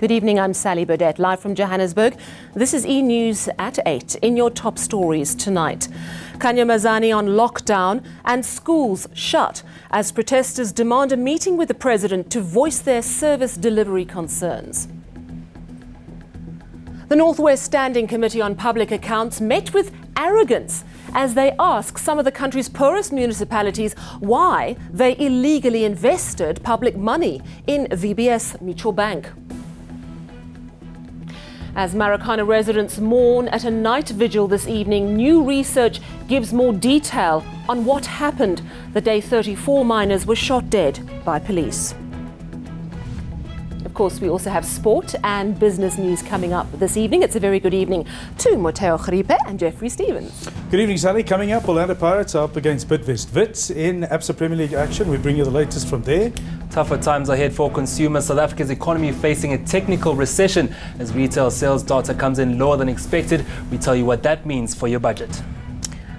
Good evening, I'm Sally Burdett, live from Johannesburg. This is eNews at 8. In your top stories tonight, Kanyamazani on lockdown and schools shut as protesters demand a meeting with the president to voice their service delivery concerns. The Northwest Standing Committee on Public Accounts met with arrogance as they ask some of the country's poorest municipalities why they illegally invested public money in VBS Bank. As Marikana residents mourn at a night vigil this evening, new research gives more detail on what happened the day 34 miners were shot dead by police. Of course, we also have sport and business news coming up this evening. It's a very good evening to Moteo Gripe and Jeffrey Stevens. Good evening, Sally. Coming up, Orlando Pirates are up against Bidvest Wits in ABSA Premier League action. We bring you the latest from there. Tougher times ahead for consumers. South Africa's economy facing a technical recession as retail sales data comes in lower than expected. We tell you what that means for your budget.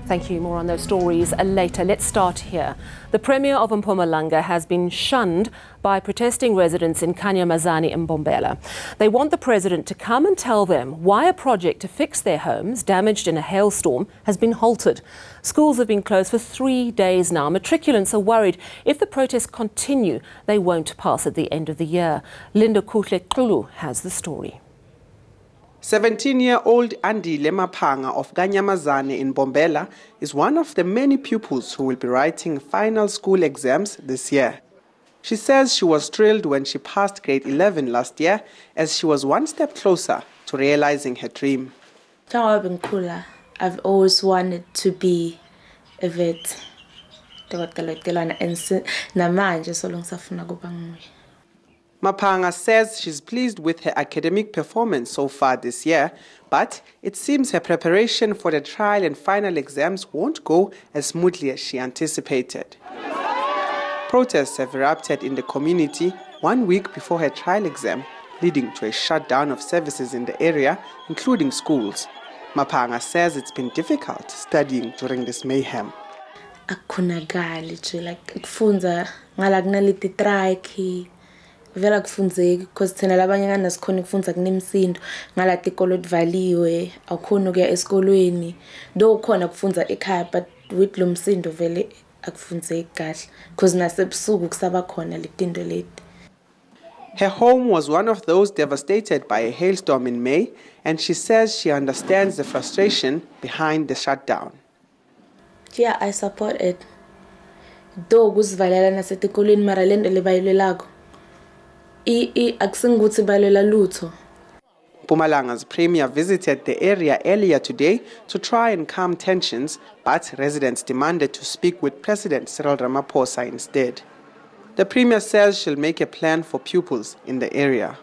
Thank you. More on those stories later. Let's start here. The Premier of Mpumalanga has been shunned by protesting residents in Kanyamazani and Mbombela. They want the president to come and tell them why a project to fix their homes damaged in a hailstorm has been halted. Schools have been closed for 3 days now. Matriculants are worried if the protests continue, they won't pass at the end of the year. Linda Kuhle has the story. 17-year-old Andy Lemapanga of Kanyamazane in Mbombela is one of the many pupils who will be writing final school exams this year. She says she was thrilled when she passed grade 11 last year, as she was one step closer to realizing her dream. I've always wanted to be a vet. Mapanga says she's pleased with her academic performance so far this year, but it seems her preparation for the trial and final exams won't go as smoothly as she anticipated. Protests have erupted in the community 1 week before her trial exam, leading to a shutdown of services in the area, including schools. Mapanga says it's been difficult studying during this mayhem. Vela kufunzeki because thina labanye ngana sikhona ukufunda kunemsindo ngala tikolo livaliwe awukhona ukuya esikolweni do ukhona kufunda ekhaya but with lo msindo vele akufunzeki kahle because nasebusuku kusaba khona letindo leti. Her home was one of those devastated by a hailstorm in May, and she says she understands the frustration behind the shutdown. Yeah, I support it. Do kuzivalela nasetikolweni mara lento lebayilelako Mpumalanga's premier visited the area earlier today to try and calm tensions, but residents demanded to speak with President Cyril Ramaphosa instead. The premier says she'll make a plan for pupils in the area.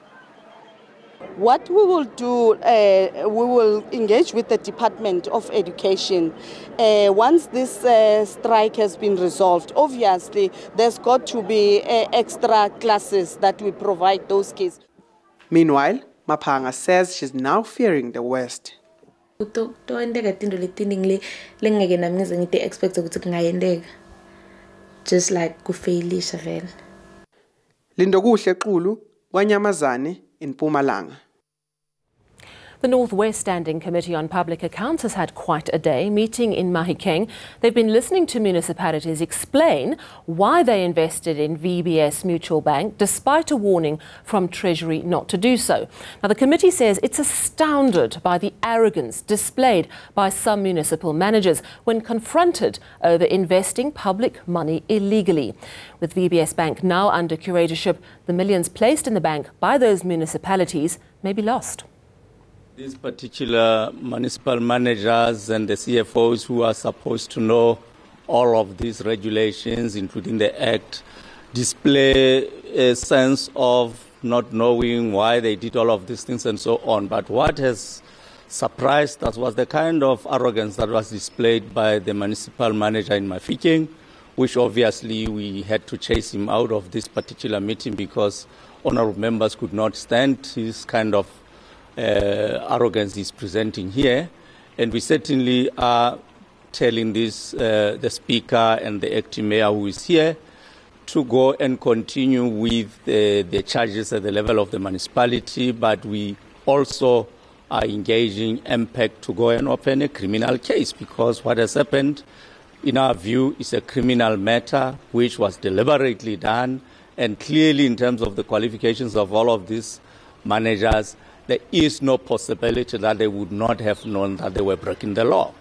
What we will do, we will engage with the Department of Education. Once this strike has been resolved, obviously there's got to be extra classes that we provide those kids. Meanwhile, Mapanga says she's now fearing the worst. Just like kufailisha. Lindokuhle Xulu, Kanyamazane in Mpumalanga. The Northwest Standing Committee on Public Accounts has had quite a day, meeting in Mahikeng. They've been listening to municipalities explain why they invested in VBS Bank, despite a warning from Treasury not to do so. Now, the committee says it's astounded by the arrogance displayed by some municipal managers when confronted over investing public money illegally. With VBS Bank now under curatorship, the millions placed in the bank by those municipalities may be lost. These particular municipal managers and the CFOs who are supposed to know all of these regulations, including the Act, display a sense of not knowing why they did all of these things and so on. But what has surprised us was the kind of arrogance that was displayed by the municipal manager in Mafikeng, which obviously we had to chase him out of this particular meeting because honorable members could not stand his kind of arrogance he's presenting here, and we certainly are telling this the Speaker and the acting Mayor who is here to go and continue with the charges at the level of the municipality, but we also are engaging MPEC to go and open a criminal case, because what has happened, in our view, is a criminal matter which was deliberately done, and clearly in terms of the qualifications of all of these managers, there is no possibility that they would not have known that they were breaking the law.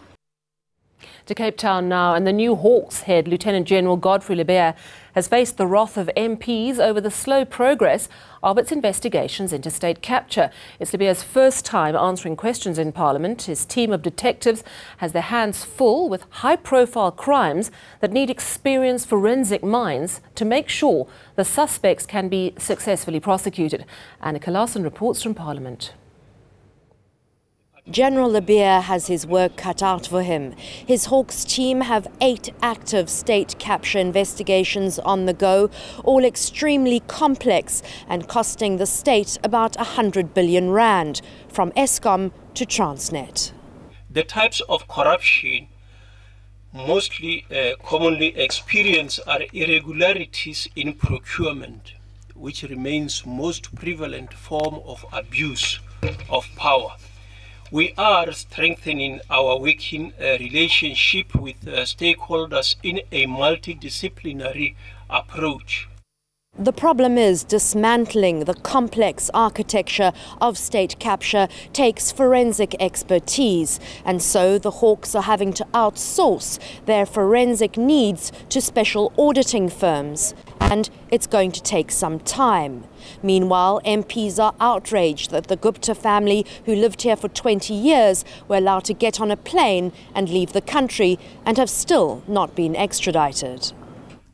To Cape Town now, and the new Hawks head, Lieutenant General Godfrey Lebeya, has faced the wrath of MPs over the slow progress of its investigations into state capture. It's Lebeya's first time answering questions in Parliament. His team of detectives has their hands full with high-profile crimes that need experienced forensic minds to make sure the suspects can be successfully prosecuted. Annika Larson reports from Parliament. General Lebeya has his work cut out for him. His Hawks team have 8 active state capture investigations on the go, all extremely complex and costing the state about 100 billion rand, from Eskom to Transnet. The types of corruption mostly commonly experienced are irregularities in procurement, which remains most prevalent form of abuse of power. We are strengthening our working relationship with stakeholders in a multidisciplinary approach. The problem is dismantling the complex architecture of state capture takes forensic expertise, and so the Hawks are having to outsource their forensic needs to special auditing firms. And it's going to take some time. Meanwhile, MPs are outraged that the Gupta family, who lived here for 20 years, were allowed to get on a plane and leave the country and have still not been extradited.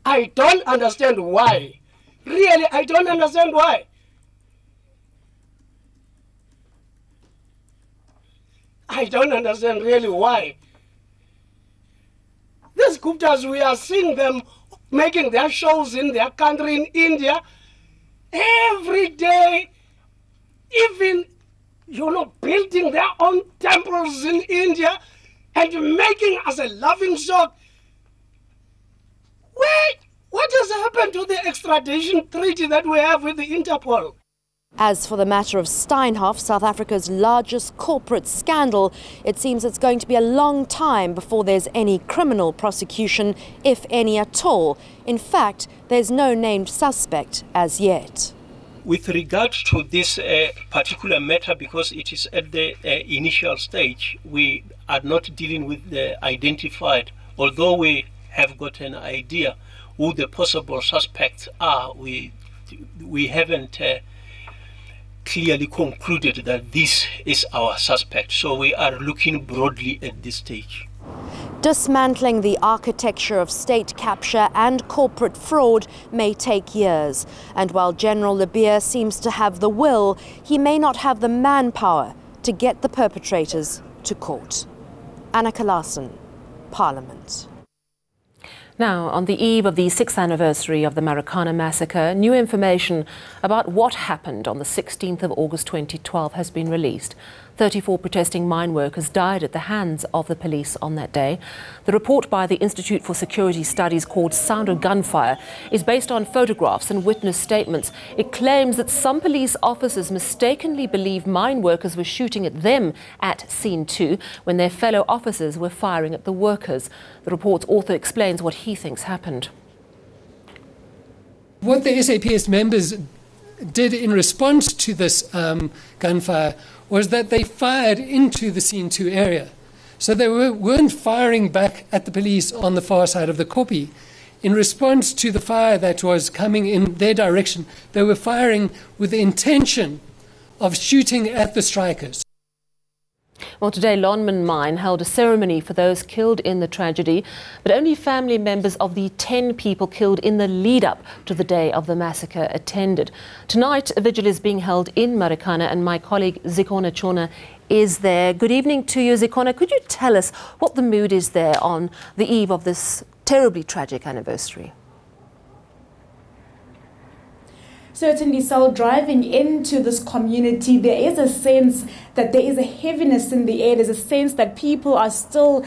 I don't understand why. Really, I don't understand why. I don't understand really why. These Guptas, we are seeing them making their shows in their country, in India, every day, even, building their own temples in India and making us a laughing stock. Wait, what has happened to the extradition treaty that we have with the Interpol? As for the matter of Steinhoff, South Africa's largest corporate scandal, it seems it's going to be a long time before there's any criminal prosecution, if any at all. In fact, there's no named suspect as yet. With regard to this particular matter, because it is at the initial stage, we are not dealing with the identified, although we have got an idea who the possible suspects are. We haven't clearly concluded that this is our suspect, so we are looking broadly at this stage. Dismantling the architecture of state capture and corporate fraud may take years, and while General Lebeya seems to have the will, he may not have the manpower to get the perpetrators to court. Annika Larson, Parliament. Now, on the eve of the 6th anniversary of the Marikana massacre, new information about what happened on the 16th of August 2012 has been released. 34 protesting mine workers died at the hands of the police on that day. The report by the Institute for Security Studies, called Sound of Gunfire, is based on photographs and witness statements. It claims that some police officers mistakenly believed mine workers were shooting at them at scene 2 when their fellow officers were firing at the workers. The report's author explains what he thinks happened. What the SAPS members did in response to this gunfire was that they fired into the scene 2 area. So they weren't firing back at the police on the far side of the Kopi. In response to the fire that was coming in their direction, they were firing with the intention of shooting at the strikers. Well, today, Lonmin Mine held a ceremony for those killed in the tragedy, but only family members of the 10 people killed in the lead-up to the day of the massacre attended. Tonight, a vigil is being held in Marikana, and my colleague Zikona Chona is there. Good evening to you, Zikona. Could you tell us what the mood is there on the eve of this terribly tragic anniversary? Certainly so, driving into this community, there is a sense that there is a heaviness in the air. There's a sense that people are still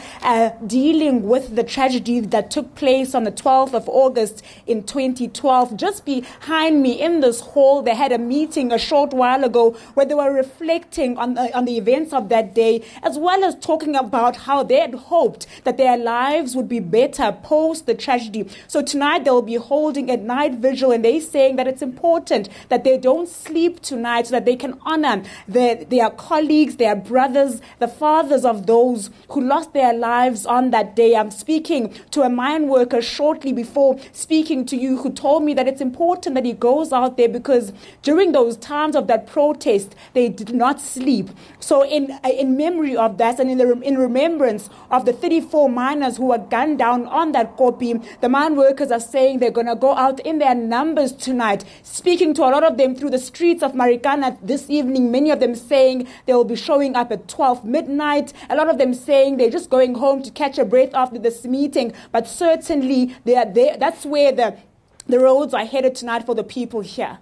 dealing with the tragedy that took place on the 12th of August in 2012. Just behind me in this hall, they had a meeting a short while ago where they were reflecting on the events of that day, as well as talking about how they had hoped that their lives would be better post the tragedy. So tonight they'll be holding a night vigil, and they're saying that it's important that they don't sleep tonight so that they can honor their colleagues, their brothers, the fathers of those who lost their lives on that day. I'm speaking to a mine worker shortly before speaking to you who told me that it's important that he goes out there because during those times of that protest, they did not sleep. So in memory of that and in remembrance of the 34 miners who were gunned down on that Kopi, the mine workers are saying they're going to go out in their numbers tonight, speaking to a lot of them through the streets of Marikana this evening, many of them saying they will be showing up at 12 midnight. A lot of them saying they're just going home to catch a breath after this meeting. But certainly they are there. That's where the roads are headed tonight for the people here.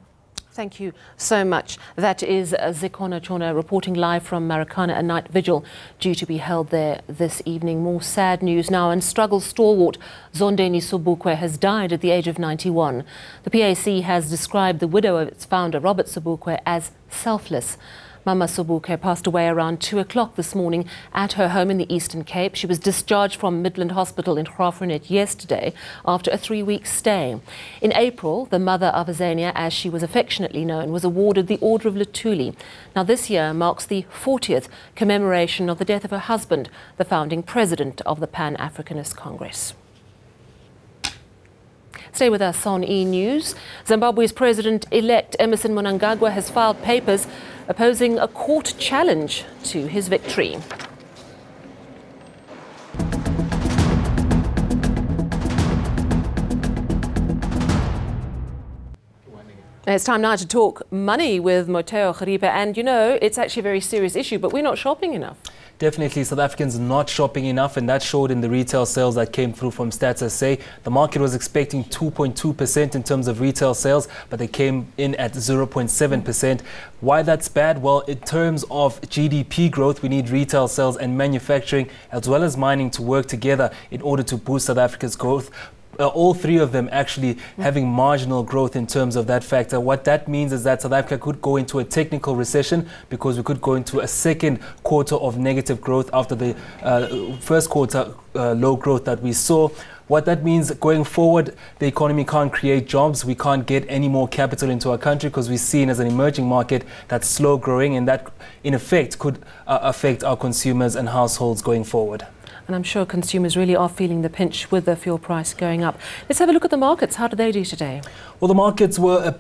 Thank you so much. That is Zikona Chona reporting live from Marikana, a night vigil due to be held there this evening. More sad news now, and struggle stalwart Zondeni Sobukwe has died at the age of 91. The PAC has described the widow of its founder, Robert Sobukwe, as selfless. Mama Sobukwe passed away around 2 o'clock this morning at her home in the Eastern Cape. She was discharged from Midland Hospital in Graaff-Reinet yesterday after a 3-week stay. In April, the mother of Azania, as she was affectionately known, was awarded the Order of Luthuli. Now this year marks the 40th commemoration of the death of her husband, the founding president of the Pan-Africanist Congress. Stay with us on eNews. Zimbabwe's President-elect Emmerson Mnangagwa has filed papers opposing a court challenge to his victory. It's time now to talk money with Moteo Kharipa, and you know, it's actually a very serious issue, but we're not shopping enough. Definitely, South Africans not shopping enough, and that showed in the retail sales that came through from Stats SA. The market was expecting 2.2% in terms of retail sales, but they came in at 0.7%. Why that's bad? Well, in terms of GDP growth, we need retail sales and manufacturing as well as mining to work together in order to boost South Africa's growth. All three of them actually having marginal growth in terms of that factor. What that means is that South Africa could go into a technical recession because we could go into a second quarter of negative growth after the first quarter low growth that we saw. What that means going forward, the economy can't create jobs. We can't get any more capital into our country because we're seen as an emerging market that's slow growing, and that in effect could affect our consumers and households going forward. And I'm sure consumers really are feeling the pinch with the fuel price going up. Let's have a look at the markets. How did they do today? Well, the markets were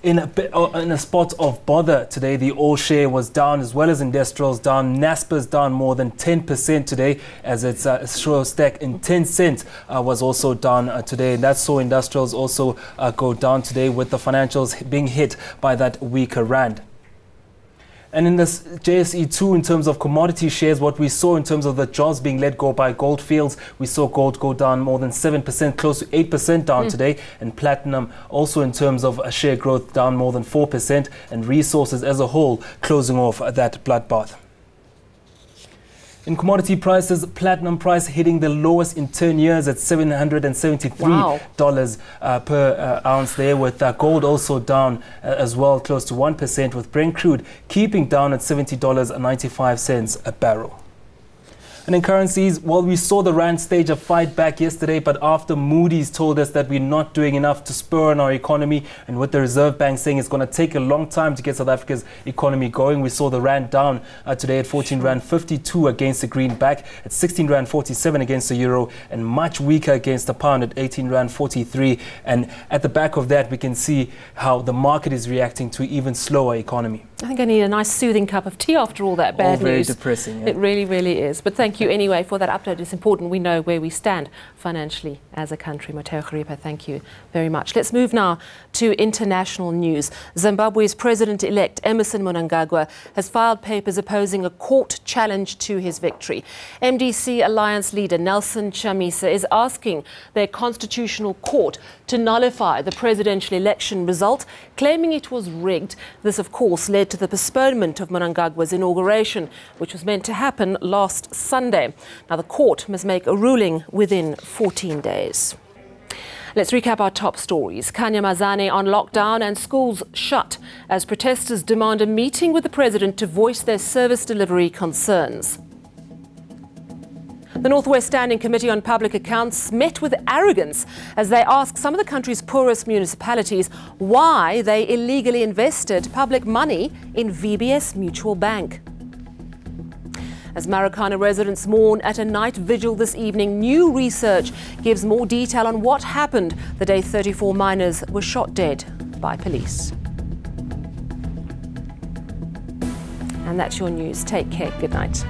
in a spot of bother today. The oil share was down as well as industrials down. Naspa's down more than 10% today, as its short stack in 10 cents was also down today. And that saw industrials also go down today, with the financials being hit by that weaker rand. And in this JSE2, in terms of commodity shares, what we saw in terms of the jobs being let go by Goldfields, we saw gold go down more than 7%, close to 8% down today. And platinum also in terms of share growth down more than 4%. And resources as a whole closing off that bloodbath. In commodity prices, platinum price hitting the lowest in 10 years at $773 per ounce there, with gold also down as well, close to 1%, with Brent crude keeping down at $70.95 a barrel. And in currencies, well, we saw the rand stage a fight back yesterday, but after Moody's told us that we're not doing enough to spur on our economy, and with the Reserve Bank saying it's going to take a long time to get South Africa's economy going, we saw the rand down today at 14 Rand 52 against the greenback, at 16 Rand 47 against the euro, and much weaker against the pound at 18 Rand 43. And at the back of that, we can see how the market is reacting to even slower economy. I think I need a nice soothing cup of tea after all that bad news. Very depressing. Yeah. It really, really is. But thank you anyway for that update. It's important we know where we stand financially as a country. Moteo Kharipa, thank you very much. Let's move now to international news. Zimbabwe's President-elect Emmerson Mnangagwa has filed papers opposing a court challenge to his victory. MDC Alliance leader Nelson Chamisa is asking their constitutional court to nullify the presidential election result, claiming it was rigged. This, of course, led to the postponement of Mnangagwa's inauguration, which was meant to happen last Sunday. Now, the court must make a ruling within 14 days. Let's recap our top stories. Kanyamazane on lockdown and schools shut as protesters demand a meeting with the president to voice their service delivery concerns. The North West Standing Committee on Public Accounts met with arrogance as they asked some of the country's poorest municipalities why they illegally invested public money in VBS Mutual Bank. As Marikana residents mourn at a night vigil this evening, new research gives more detail on what happened the day 34 miners were shot dead by police. And that's your news. Take care. Good night.